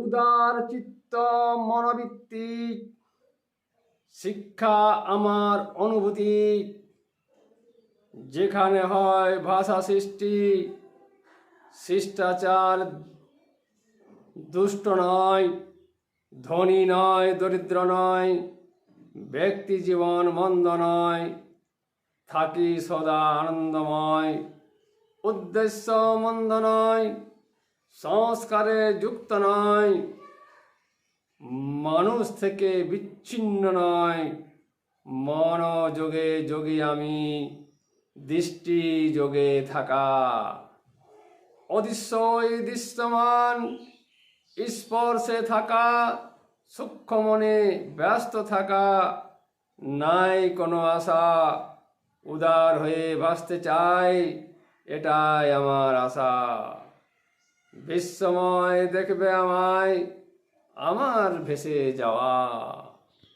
উদার চিত্ত মনোবৃত্তি, শিক্ষা আমার অনুভূতি, যেখানে হয় ভাষা সৃষ্টি, শিষ্টাচার দুষ্ট নয়, ধনী নয়, দরিদ্র নয়, ব্যক্তি জীবন মন্দ নয়, থাকি সদা আনন্দময়, উদ্দেশ্য মন্দ নয়, সংস্কারে যুক্ত নয়, মানুষ থেকে বিচ্ছিন্ন নয়, মনোযোগে যোগী আমি, দৃষ্টি যোগে থাকা, অদৃশ্যই দৃশ্যমান, স্পর্শে থাকা, সূক্ষ্ম মনে ব্যস্ত থাকা, নাই কোনো আশা, উদার হয়ে ভাসতে চাই, এটাই আমার আশা। বিশ্বময় দেখবে আমায়, আমার ভেসে যাওয়া।